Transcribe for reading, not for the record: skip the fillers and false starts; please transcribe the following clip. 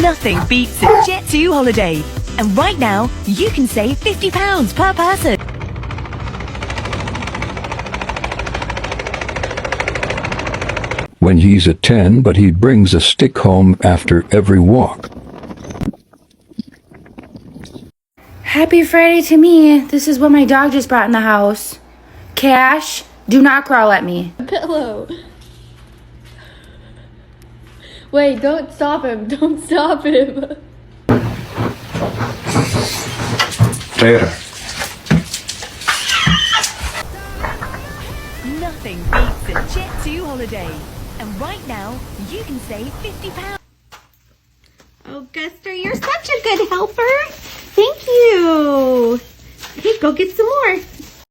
Nothing beats a Jet2 holiday. And right now, you can save £50 per person. When he's at 10, but he brings a stick home after every walk. Happy Friday to me. This is what my dog just brought in the house. Cash, do not growl at me. Pillow. Wait, don't stop him. Don't stop him. There. Nothing beats a Jet2 holiday. And right now, you can save £50. Oh, Guster, you're such a good helper. Thank you. Okay, go get some more.